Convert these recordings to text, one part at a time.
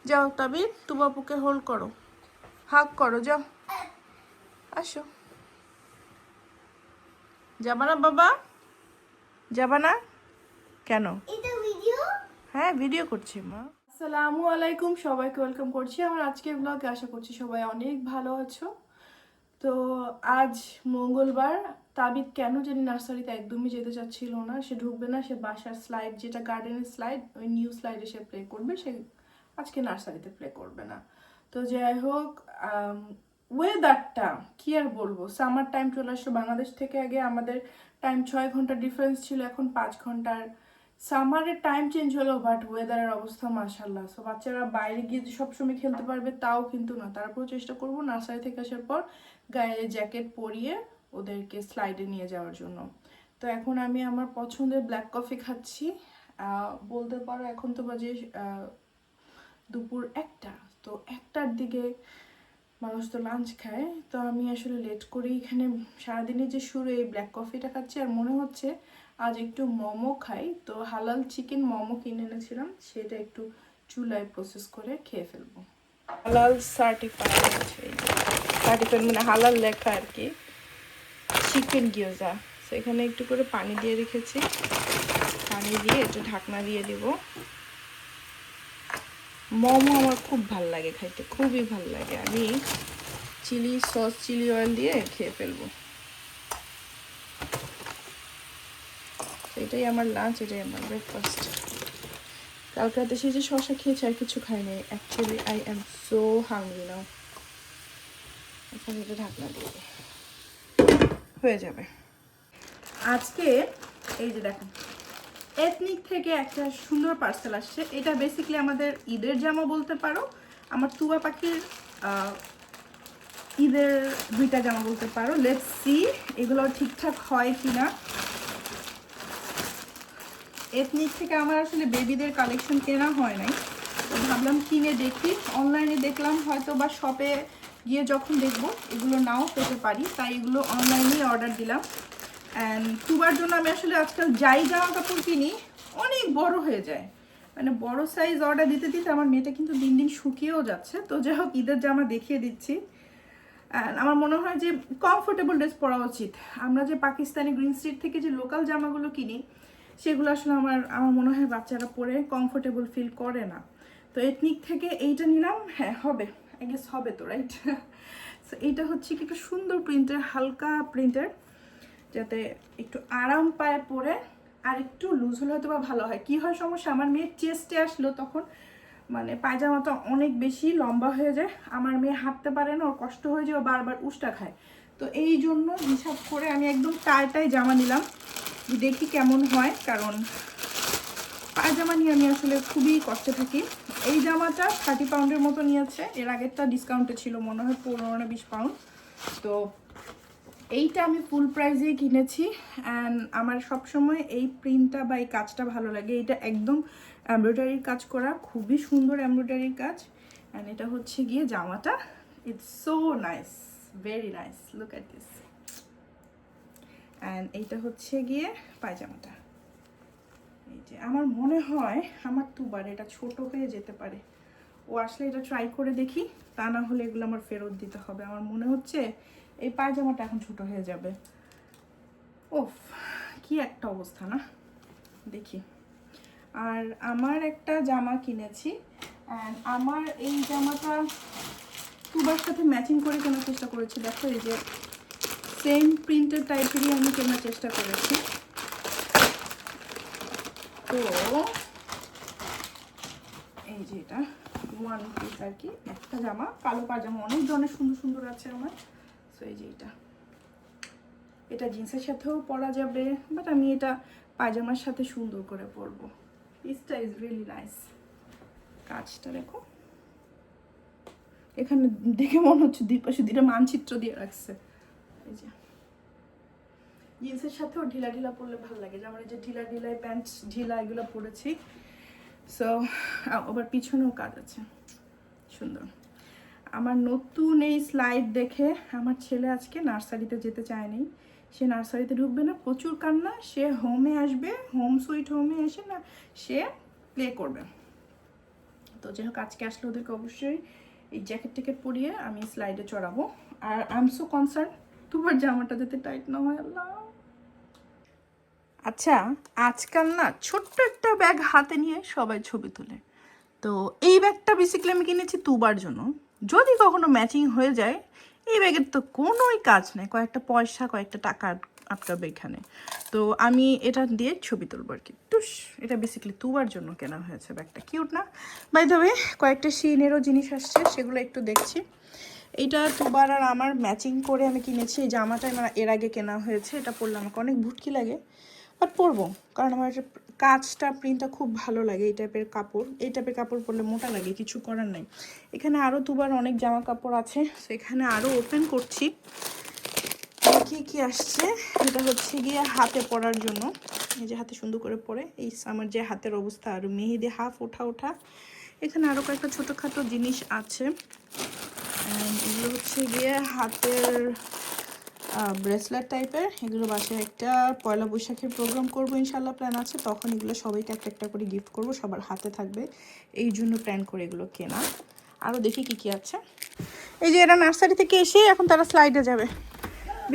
যাও তাবির, তু বাপুকে হোল্ড করো, হাগ করো, যাও আসো। যাবা না বাবা, যাবা না কেন? হ্যাঁ ভিডিও করছি মা। আসসালামু আলাইকুম, সবাইকে ওয়েলকাম করছি আমার আজকের ব্লগে। আশা করছি সবাই অনেক ভালো আছো। তো আজ মঙ্গলবার, তাবিদ কেন জানি নার্সারিতে একদমই যেতে চাচ্ছিল না, সে ঢুকবে না, সে বাসার স্লাইড, যেটা গার্ডেনের স্লাইড, ওই নিউ স্লাইডে সে প্লে করবে, সে আজকে নার্সারিতে প্লে করবে না। তো যাই হোক, ওয়েদারটা কি আর বলবো, সামার টাইম চলে আসলো বাংলাদেশ থেকে। আগে আমাদের টাইম 6 ঘন্টা ডিফারেন্স ছিল, এখন 5 ঘন্টার সামারের টাইম চেঞ্জ হলো, বাট ওয়েদারের অবস্থা মাশাল্লাহ। সো বাচ্চারা বাইরে গিয়ে যে সবসময় খেলতে পারবে তাও কিন্তু না, তারপরেও চেষ্টা করবো নার্সারি থেকে আসার পর গায়ে জ্যাকেট পরিয়ে ওদেরকে স্লাইডে নিয়ে যাওয়ার জন্য। তো এখন আমি আমার পছন্দের ব্ল্যাক কফি খাচ্ছি। বলতে পারো এখন তো বাজে দুপুর 1টা। তো 1টার দিকে মানুষ তো লাঞ্চ খায়, তো আমি আসলে লেট করে এখানে সারাদিনের যে শুরু এই ব্ল্যাক কফিটা খাচ্ছি। আর মনে হচ্ছে আজ একটু মোমো খাই, তো হালাল চিকেন মোমো কিনে এনেছিলাম, সেটা একটু চুলায় প্রসেস করে খেয়ে ফেলবো। হালাল সার্টিফাইড, সার্টিফাইড মানে হালাল লেখা আর কি, চিকেন গিয়োজা। সেখানে একটু করে পানি দিয়ে রেখেছি, পানি দিয়ে একটু ঢাকনা দিয়ে দিব। মোমো আমার খুব ভাল লাগে খাইতে, খুবই ভাল লাগে। আমি চিলি সস, চিলি অয়েল দিয়ে খেয়ে ফেলবো। এটাই আমার লাঞ্চ, এটাই আমার ব্রেকফাস্ট। কালকে রাতে সে যে শশা খেয়েছে আর কিছু খাইনি। Actually I am so hungry now. এখন এটা ঢাকনা দিয়ে হয়ে যাবে। আজকে এই যে দেখো, এথনিক থেকে একটা সুন্দর পার্সেল আসছে। এটা বেসিক্যালি আমাদের ঈদের জামা বলতে পারো, আমার তুয়া পাখির ঈদের 2টা জামা বলতে পারো। লেটস সি এগুলো ঠিকঠাক হয় কিনা। এথনিক থেকে আমার আসলে বেবিদের কালেকশন কেনা হয় নাই, তো ভাবলাম কিনে দেখি। অনলাইনে দেখলাম, হয়তো বা শপে গিয়ে যখন দেখবো এগুলো নাও পেতে পারি, তাই এগুলো অনলাইনেই অর্ডার দিলাম। অ্যান্ড তুবার জন্য আমি আসলে আজকাল যাই জামা কাপড় কিনি অনেক বড় হয়ে যায়, মানে বড় সাইজ অর্ডার দিতে দিতে আমার মেয়েটা কিন্তু দিন দিন শুকিয়েও যাচ্ছে। তো যাই হোক, ঈদের জামা দেখিয়ে দিচ্ছি। আমার মনে হয় যে কমফোর্টেবল ড্রেস পরা উচিত। আমরা যে পাকিস্তানি গ্রিন স্ট্রিট থেকে যে লোকাল জামাগুলো কিনি, সেগুলো আসলে আমার মনে হয় বাচ্চারা পরে কমফোর্টেবল ফিল করে না। তো এথনিক থেকে এইটা নিলাম। হ্যাঁ হবে, আই গেস হবে তো, রাইট? সো এইটা হচ্ছে কি একটু সুন্দর প্রিন্টের, হালকা প্রিন্টের, যাতে একটু আরাম পায় পরে। আর একটু লুজ হলে হয়তো বা ভালো হয়। কি হয় সমস্যা, আমার মেয়ের চেস্টে আসলো তখন মানে পায়জামাটা অনেক বেশি লম্বা হয়ে যায়, আমার মেয়ে হাঁটতে পারে না, ওর কষ্ট হয়ে যায়, ও বারবার উষ্টা খায়। তো এই জন্য হিসাব করে আমি একদম টাইটাই জামা নিলাম, দেখি কেমন হয়। কারণ পায়জামা নিয়ে আমি আসলে খুবই কষ্টে থাকি। এই জামাটা 30 পাউন্ডের মতো নিয়েছে, এর আগেরটা ডিসকাউন্টে ছিল মনে হয় 15 না 20 পাউন্ড। তো এইটা আমি ফুল প্রাইজেই কিনেছি। অ্যান্ড আমার সবসময় এই প্রিন্টটা বা এই কাজটা ভালো লাগে। এটা একদম এমব্রয়ডারির কাজ করা, খুবই সুন্দর এমব্রয়ডারির কাজ। অ্যান্ড এটা হচ্ছে গিয়ে জামাটা, it's so nice, very nice, look at this. And এইটা হচ্ছে গিয়ে পায়জামাটা। এই যে আমার মনে হয় আমার তুবার এটা ছোট হয়ে যেতে পারে, ও আসলে এটা ট্রাই করে দেখি, তা না হলে এগুলো আমার ফেরত দিতে হবে। আমার মনে হচ্ছে এই পায়জামাটা এখন ছোট হয়ে যাবে। ওফ, কি একটা অবস্থা না, দেখি। আর আমার একটা জামা কিনেছি, অ্যান্ড আমার এই জামাটা তুবার সাথে ম্যাচিং করে কেনার চেষ্টা করেছি। দেখো এই যে সেম প্রিন্টের টাইপেরই আমি কেনার চেষ্টা করেছি। তো এই যে এটা 1 পিস আর কি, একটা জামা, কালো পায়জামা অনেক ধরনের সুন্দর সুন্দর আছে আমার। সো এই যে এটা জিন্সের সাথেও পরা যাবে, বাট আমি এটা পায়জামার সাথে সুন্দর করে পরবো। পিসটা ইজ রিয়েলি নাইস। কাজটা দেখো, এখানে দেখে মনে হচ্ছে দুই পাশে 2টা মানচিত্র দিয়ে রাখছে। এই যে জিন্সের সাথেও ঢিলা ঢিলা পরলে ভালো লাগে, যেমন এই যে ঢিলা ঢিলাই প্যান্ট ঢিলা এগুলো পরেছি। সো আবার পিছনেও কাজ আছে, সুন্দর। আমার নতুন এই স্লাইড দেখে আমার ছেলে আজকে নার্সারিতে যেতে চায়নি, সে নার্সারিতে ঢুকবে না, প্রচুর কান্না। সে হোমে আসবে, হোম সুইট হোমে এসে না সে প্লে করবে। তো যাই হোক আজকে আসলে ওদেরকে অবশ্যই এই জ্যাকেট ট্যাকেট পরিয়ে আমি স্লাইডে চড়াবো। আর আই এম সো কনসার্ন তোমার জামাটা যাতে টাইট না হয়। আল্লাহ। আচ্ছা, আজকাল না ছোট্ট একটা ব্যাগ হাতে নিয়ে সবাই ছবি তোলে। তো এই ব্যাগটা বেসিক্যালি আমি কিনেছি তুবার জন্য, যদি কখনো ম্যাচিং হয়ে যায়। এই ব্যাগের তো কোনোই কাজ নেই, কয়েকটা পয়সা কয়েকটা টাকা আটকাবে এখানে। তো আমি এটা দিয়ে ছবি তুলবো আর কি। টুস, এটা বেসিক্যালি তুবার জন্য কেনা হয়েছে ব্যাগটা। কিউট না? বাই দ্য ওয়ে কয়েকটা শিনেরও জিনিস আসছে, সেগুলো একটু দেখছি। এইটা তুবার আর আমার ম্যাচিং করে আমি কিনেছি। এই জামাটা আমার এর আগে কেনা হয়েছে, এটা পরলে আমাকে অনেক ভুটকি লাগে, বাট পরবো কারণ আমার এটা কাজটা প্রিন্টটা খুব ভালো লাগে। এই টাইপের কাপড় পরলে মোটা লাগে, কিছু করার নাই। এখানে আরও তুবার অনেক জামা কাপড় আছে, তো এখানে আরও ওপেন করছি কি কি আসছে। এটা হচ্ছে গিয়ে হাতে পরার জন্য, এই যে হাতে সুন্দর করে পরে। এই আমার যে হাতের অবস্থা, আর মেহেদি হাফ ওঠা। এখানে আরও কয়েকটা ছোটোখাটো জিনিস আছে। এগুলো হচ্ছে গিয়ে হাতের ব্রেসলেট টাইপের। এগুলো বাসায় একটা পয়লা বৈশাখের প্রোগ্রাম করবো ইনশাল্লাহ, প্ল্যান আছে। তখন এগুলো সবাইকে একটা একটা করে গিফট করব, সবার হাতে থাকবে, এই জন্য প্ল্যান করে এগুলো কেনা। আরও দেখি কি কি আছে। এই যে এরা নার্সারি থেকে এসে এখন তারা স্লাইডে যাবে।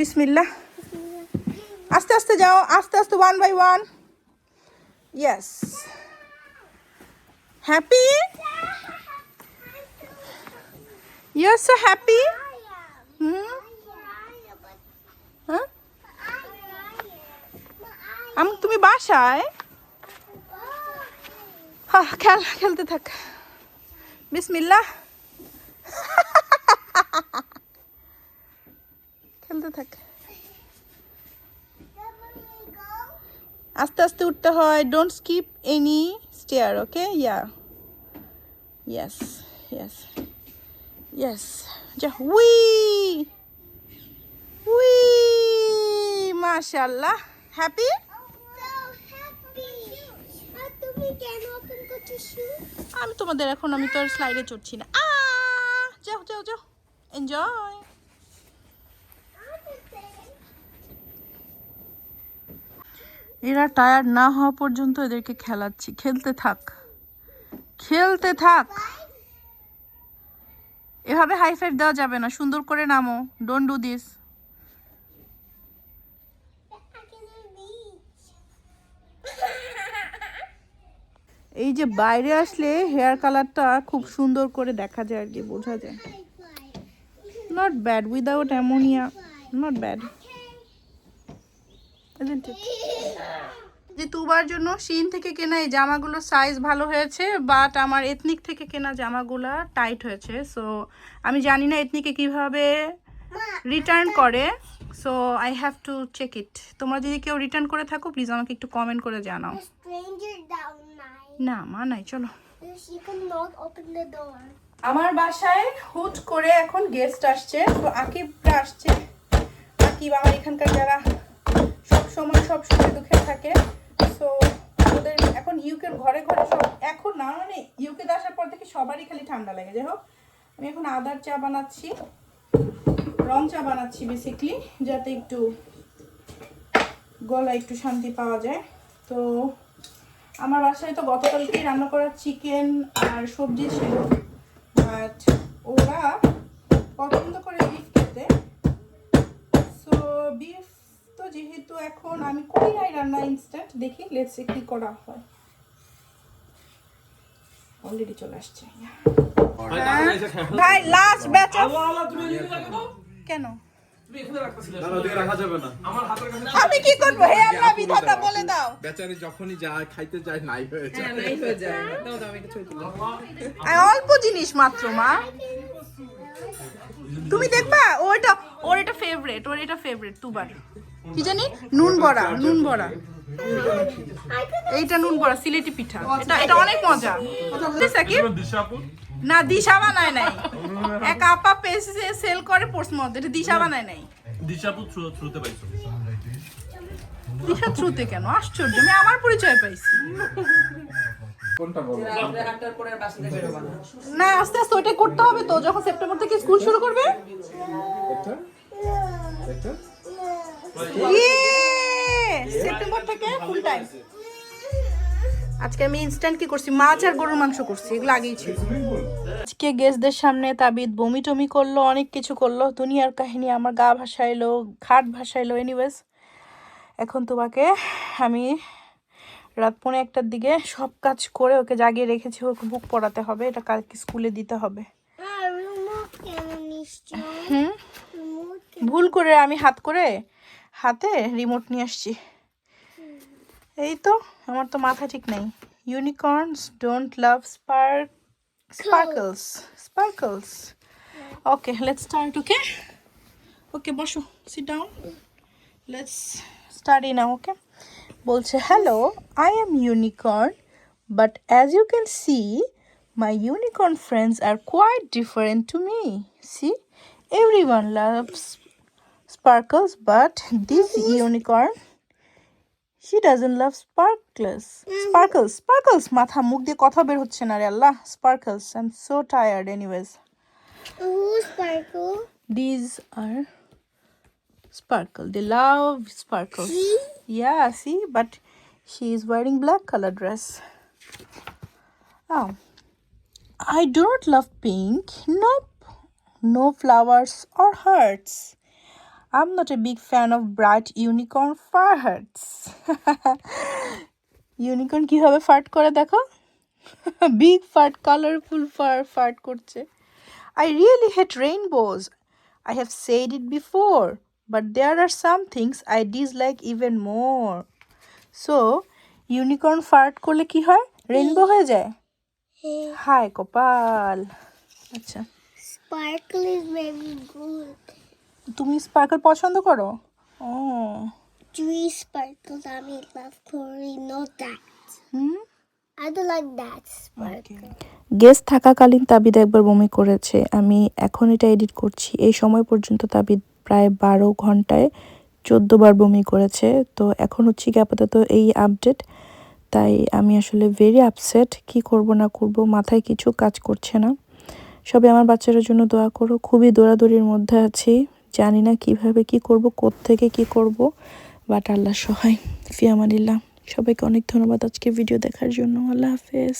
বিসমিল্লাহ, আস্তে আস্তে যাও, আস্তে আস্তে, 1 by 1। Yes, happy, you are so happy. হ্যাঁ, তুমি বাসায়? হ্যাঁ, খেলতে থাক। বিসমিল্লাহ, খেলতে থাক। আস্তে আস্তে উঠতে হয়, don't skip any stair, okay? Yes yes yes. যা, উই উই, মাশাআল্লাহ। হ্যাপি? আমি তোমাদের এখন, আমি তো আর স্লাইডে চড়ছি না। যাও যাও যাও, এনজয়। এরা টায়ার্ড না হওয়া পর্যন্ত এদেরকে খেলাচ্ছি। খেলতে থাক, খেলতে থাক। এভাবে হাই ফাইভ দেওয়া যাবে না, সুন্দর করে নামো। Don't do this. এই যে বাইরে আসলে হেয়ার কালারটা খুব সুন্দর করে দেখা যায় আর কি, বোঝা যায়। Not bad, without ammonia, not bad. যে তুবার জন্য শিন থেকে কেনা এই জামাগুলো সাইজ ভালো হয়েছে, বাট আমার এথনিক থেকে কেনা জামাগুলো টাইট হয়েছে। সো আমি জানি না এথনিকে কিভাবে রিটার্ন করে, so I have to check it. তোমরা যদি কেউ রিটার্ন করে থাকো প্লিজ আমাকে একটু কমেন্ট করে জানাও। না মা নাই, চলো। আমার বাসায় হুট করে এখন গেস্ট আসছে, তো আকিবরা আসছে। আকিব আমার এখানকার যারা সবসময় দুঃখে থাকে। সো ওদের এখন ইউকের ঘরে ঘরে সব, এখন না মানে ইউকে আসার পর থেকে সবারই খালি ঠান্ডা লাগে। যাই হোক, আমি এখন আদার চা বানাচ্ছি, রং চা বানাচ্ছি বেসিকলি, যাতে একটু গলা একটু শান্তি পাওয়া যায়। তো আমার বাসায় তো গতকালকেই রান্না করা চিকেন আর সবজি ছিল, বাট ওরা পছন্দ করে বিফ খেতে। সো বিফ তো যেহেতু এখন আমি করি নাই রান্না ইনস্ট্যান্ট, দেখি লেটস সি কি করা হয়। অলরেডি চলে আসছে ভাই, লাস্ট ব্যাচ অফ। কেন আমি কি করবো? হে আল্লাহ, বিধাতা বলে দাও। বেচারি যখনই যায় খাইতে যায়, নাই হয়ে যায়। অল্প জিনিস মাত্র মা, তুমি দেখবা। ওর এটা ফেভারিট তুবার। কি জানি, নুন বড়া। এইটা নুন বড়া, সিলেটি পিঠা। এটা অনেক মজা। না, দিশা বানায় নাই। এক আপা পেজে সেল করে পোস্টমদ, এটা দিশা বানায় নাই। দিশা থ্রুতে কেন? আশ্চর্য, আমি আমার পরিচয় পাইছি না। আস্তে আস্তে ওইটা করতে হবে তো, যখন সেপ্টেম্বর থেকে স্কুল শুরু করবে। সেপ্টেম্বর থেকে ফুল টাইম। আজকে আমি ইনস্ট্যান্ট কি করছি, মাছ আর গরুর মাংস করছি, এগুলো আগেই ছিল। আজকে গেস্টদের সামনে তাবিদ বমি টমি করলো, অনেক কিছু করলো, দুনিয়ার কাহিনী, আমার গা ভাসাইলো, খাট ভাসাইলো। এনিওয়েজ এখন তোমাকে আমি রাত 1:45টার দিকে সব কাজ করে ওকে জাগিয়ে রেখেছি, ওকে বুক পড়াতে হবে, এটা কালকে স্কুলে দিতে হবে। হুম, ভুল করে আমি হাতে রিমোট নিয়ে আসছি। এই তো, আমার তো মাথা ঠিক নেই। Unicorns don't love sparkles. Okay, let's start. Okay okay, বসো, sit down, let's study now. Okay, বলছে hello, I am unicorn, but as you can see my unicorn friends are quite different to me. See, everyone loves sparkles, but this unicorn, she doesn't love sparkles. মাথা মুখ দিয়ে কথা বের হচ্ছে না রে আল্লাহ। Sparkles, I'm so tired. Anyways, Sparkle. these are sparkle. They love sparkles. See? Yeah, see, but she is wearing black color dress. Oh, I do not love pink. Nope. No flowers or hearts. I'm not a big fan of bright unicorn farts. Unicorn কিভাবে fart করে দেখো? Big fart, colorful fart করছে। I really hate rainbows. I have said it before, but there are some things I dislike even more. So, unicorn fart করলে কি হয়? Rainbow হয়ে যায়? হায় কপাল। আচ্ছা, Sparkle is very good. তুমি স্পার্কল পছন্দ করো? ও 3 sparkles. I mean, love Corey, not that. Hmm, I don't like that sparkle. Guest থাকাকালীন তাবিদ একবার বমি করেছে। আমি এখন এটা এডিট করছি, এই সময় পর্যন্ত তাবিদ প্রায় 12 ঘন্টায় 14 বার বমি করেছে। তো এখন হচ্ছে কি আপাতত এই আপডেট, তাই আমি আসলে ভেরি আপসেট, কি করব না করব মাথায় কিছু কাজ করছে না। সবাই আমার বাচ্চাদের জন্য দোয়া করো, খুবই দৌড়াদৌড়ির মধ্যে আছি, জানি না কিভাবে কি করব, কোত্থেকে কি করব, বাট আল্লাহ সহায়। ফি আমানিল্লাহ। সবাইকে অনেক ধন্যবাদ আজকে ভিডিও দেখার জন্য। আল্লাহ হাফেজ।